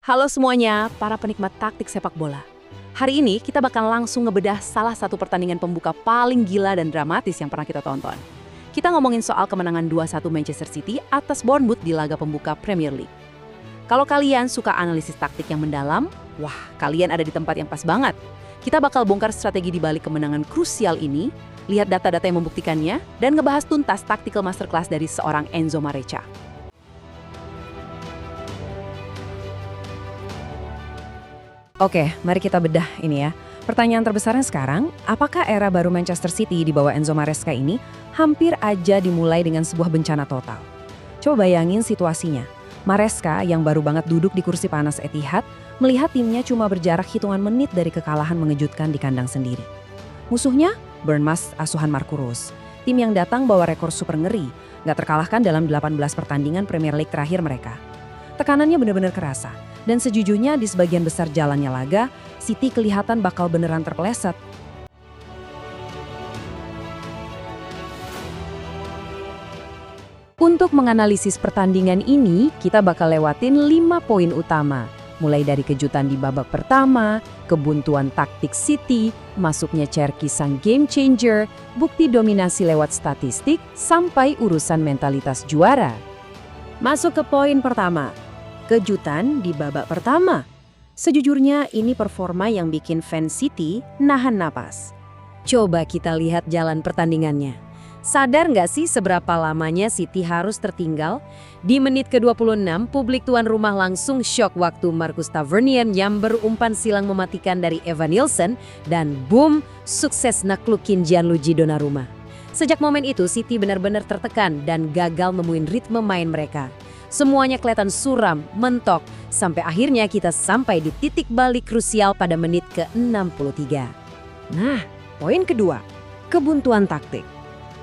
Halo semuanya, para penikmat taktik sepak bola. Hari ini kita bakal langsung ngebedah salah satu pertandingan pembuka paling gila dan dramatis yang pernah kita tonton. Kita ngomongin soal kemenangan 2-1 Manchester City atas Bournemouth di laga pembuka Premier League. Kalau kalian suka analisis taktik yang mendalam, wah, kalian ada di tempat yang pas banget. Kita bakal bongkar strategi di balik kemenangan krusial ini, lihat data-data yang membuktikannya, dan ngebahas tuntas tactical masterclass dari seorang Enzo Maresca. Oke, mari kita bedah ini ya. Pertanyaan terbesarnya sekarang, apakah era baru Manchester City di bawah Enzo Maresca ini hampir aja dimulai dengan sebuah bencana total? Coba bayangin situasinya. Maresca yang baru banget duduk di kursi panas Etihad, melihat timnya cuma berjarak hitungan menit dari kekalahan mengejutkan di kandang sendiri. Musuhnya, Bournemouth asuhan Marco Rose. Tim yang datang bawa rekor super ngeri, nggak terkalahkan dalam 18 pertandingan Premier League terakhir mereka. Tekanannya benar-benar kerasa. Dan sejujurnya di sebagian besar jalannya laga, City kelihatan bakal beneran terpeleset. Untuk menganalisis pertandingan ini, kita bakal lewatin 5 poin utama. Mulai dari kejutan di babak pertama, kebuntuan taktik City, masuknya Cherki sang game changer, bukti dominasi lewat statistik, sampai urusan mentalitas juara. Masuk ke poin pertama. Kejutan di babak pertama. Sejujurnya ini performa yang bikin fans City nahan napas. Coba kita lihat jalan pertandingannya. Sadar nggak sih seberapa lamanya City harus tertinggal? Di menit ke-26, publik tuan rumah langsung syok waktu Marcus Tavernier nyamber umpan silang mematikan dari Evan Nilsson dan boom, sukses naklukin Gianluigi Donnarumma. Sejak momen itu City benar-benar tertekan dan gagal nemuin ritme main mereka. Semuanya kelihatan suram, mentok, sampai akhirnya kita sampai di titik balik krusial pada menit ke-63. Nah, poin kedua, kebuntuan taktik.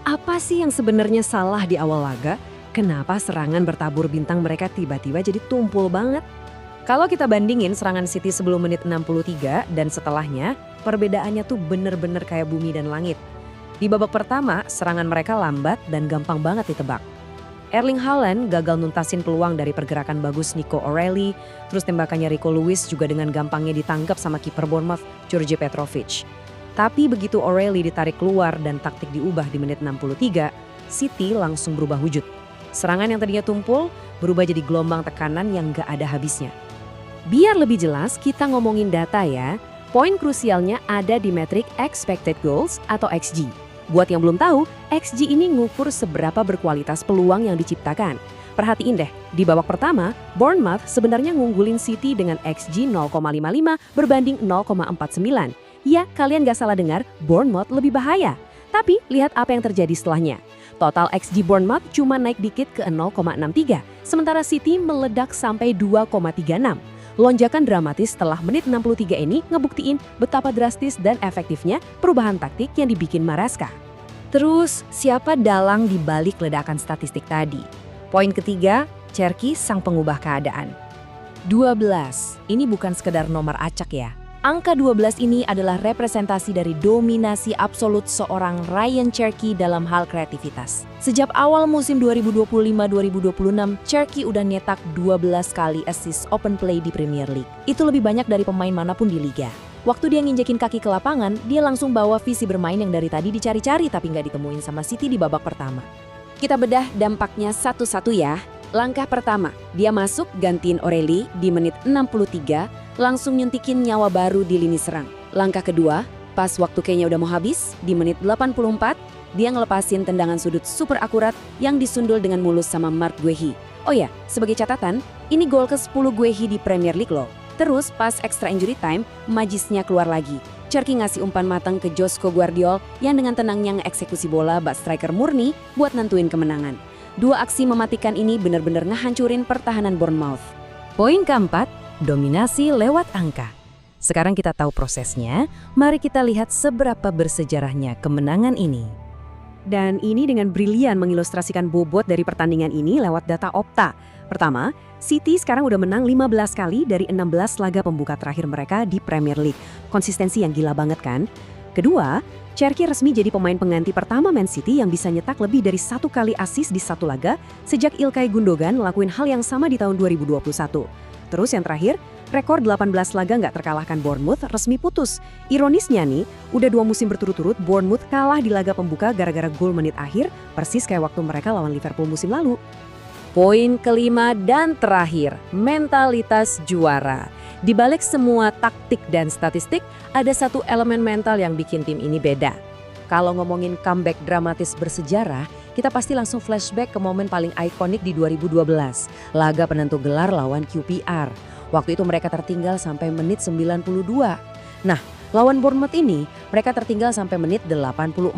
Apa sih yang sebenarnya salah di awal laga? Kenapa serangan bertabur bintang mereka tiba-tiba jadi tumpul banget? Kalau kita bandingin serangan City sebelum menit 63 dan setelahnya, perbedaannya tuh bener-bener kayak bumi dan langit. Di babak pertama, serangan mereka lambat dan gampang banget ditebak. Erling Haaland gagal nuntasin peluang dari pergerakan bagus Nico O'Reilly, terus tembakannya Rico Lewis juga dengan gampangnya ditangkap sama kiper Bournemouth, Đorđe Petrović. Tapi begitu O'Reilly ditarik keluar dan taktik diubah di menit 63, City langsung berubah wujud. Serangan yang tadinya tumpul berubah jadi gelombang tekanan yang gak ada habisnya. Biar lebih jelas, kita ngomongin data ya. Poin krusialnya ada di metrik expected goals atau XG. Buat yang belum tahu, XG ini ngukur seberapa berkualitas peluang yang diciptakan. Perhatiin deh, di babak pertama, Bournemouth sebenarnya ngunggulin City dengan XG 0,55 berbanding 0,49. Ya, kalian gak salah dengar, Bournemouth lebih bahaya. Tapi lihat apa yang terjadi setelahnya. Total XG Bournemouth cuma naik dikit ke 0,63, sementara City meledak sampai 2,36. Lonjakan dramatis setelah menit 63 ini ngebuktiin betapa drastis dan efektifnya perubahan taktik yang dibikin Maresca. Terus, siapa dalang di balik ledakan statistik tadi? Poin ketiga, Cherki sang pengubah keadaan. 12. Ini bukan sekedar nomor acak ya. Angka 12 ini adalah representasi dari dominasi absolut seorang Ryan Cherki dalam hal kreativitas. Sejak awal musim 2025-2026, Cherki udah nyetak 12 kali assist open play di Premier League. Itu lebih banyak dari pemain manapun di liga. Waktu dia nginjekin kaki ke lapangan, dia langsung bawa visi bermain yang dari tadi dicari-cari tapi nggak ditemuin sama City di babak pertama. Kita bedah dampaknya satu-satu ya. Langkah pertama, dia masuk gantiin O'Reilly di menit 63, langsung nyuntikin nyawa baru di lini serang. Langkah kedua, pas waktu kayaknya udah mau habis, di menit 84, dia ngelepasin tendangan sudut super akurat yang disundul dengan mulus sama Marc Guehi. Oh ya, sebagai catatan, ini gol ke-10 Guehi di Premier League loh. Terus pas extra injury time, majisnya keluar lagi. Cherki ngasih umpan matang ke Josko Gvardiol yang dengan tenangnya ngeeksekusi bola bak striker murni buat nentuin kemenangan. Dua aksi mematikan ini benar-benar ngehancurin pertahanan Bournemouth. Poin keempat, dominasi lewat angka. Sekarang kita tahu prosesnya, mari kita lihat seberapa bersejarahnya kemenangan ini. Dan ini dengan brilian mengilustrasikan bobot dari pertandingan ini lewat data Opta. Pertama, City sekarang udah menang 15 kali dari 16 laga pembuka terakhir mereka di Premier League. Konsistensi yang gila banget kan? Kedua, Cherki resmi jadi pemain pengganti pertama Man City yang bisa nyetak lebih dari 1 kali assist di satu laga sejak Ilkay Gundogan ngelakuin hal yang sama di tahun 2021. Terus yang terakhir, rekor 18 laga nggak terkalahkan Bournemouth resmi putus. Ironisnya nih, udah 2 musim berturut-turut Bournemouth kalah di laga pembuka gara-gara gol menit akhir, persis kayak waktu mereka lawan Liverpool musim lalu. Poin kelima dan terakhir, mentalitas juara. Di balik semua taktik dan statistik, ada satu elemen mental yang bikin tim ini beda. Kalau ngomongin comeback dramatis bersejarah, kita pasti langsung flashback ke momen paling ikonik di 2012, laga penentu gelar lawan QPR. Waktu itu mereka tertinggal sampai menit 92. Nah, lawan Bournemouth ini, mereka tertinggal sampai menit 84.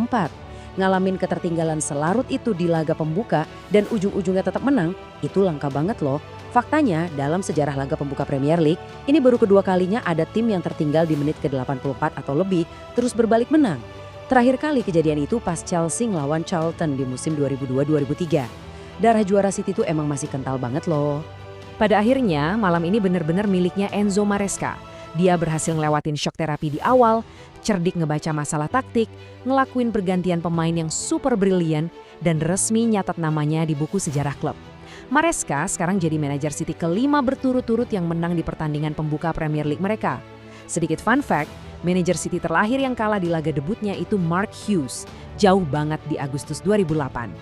Ngalamin ketertinggalan selarut itu di laga pembuka dan ujung-ujungnya tetap menang, itu langka banget loh. Faktanya, dalam sejarah laga pembuka Premier League, ini baru kedua kalinya ada tim yang tertinggal di menit ke-84 atau lebih, terus berbalik menang. Terakhir kali kejadian itu pas Chelsea ngelawan Charlton di musim 2002-2003. Darah juara City itu emang masih kental banget loh. Pada akhirnya, malam ini benar-benar miliknya Enzo Maresca. Dia berhasil ngelewatin shock terapi di awal, cerdik ngebaca masalah taktik, ngelakuin pergantian pemain yang super brilian, dan resmi nyatat namanya di buku sejarah klub. Maresca sekarang jadi manajer City kelima berturut-turut yang menang di pertandingan pembuka Premier League mereka. Sedikit fun fact, manajer City terlahir yang kalah di laga debutnya itu Mark Hughes, jauh banget di Agustus 2008.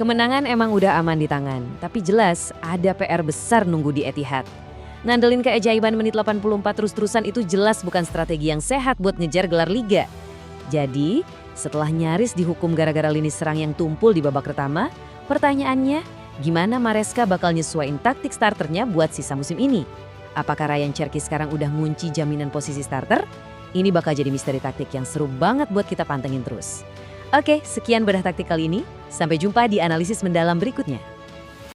Kemenangan emang udah aman di tangan, tapi jelas ada PR besar nunggu di Etihad. Ngandelin keajaiban menit 84 terus-terusan itu jelas bukan strategi yang sehat buat ngejar gelar liga. Jadi, setelah nyaris dihukum gara-gara lini serang yang tumpul di babak pertama, pertanyaannya, gimana Maresca bakal nyesuaiin taktik starternya buat sisa musim ini? Apakah Ryan Cherki sekarang udah ngunci jaminan posisi starter? Ini bakal jadi misteri taktik yang seru banget buat kita pantengin terus. Oke, sekian bedah taktik kali ini. Sampai jumpa di analisis mendalam berikutnya.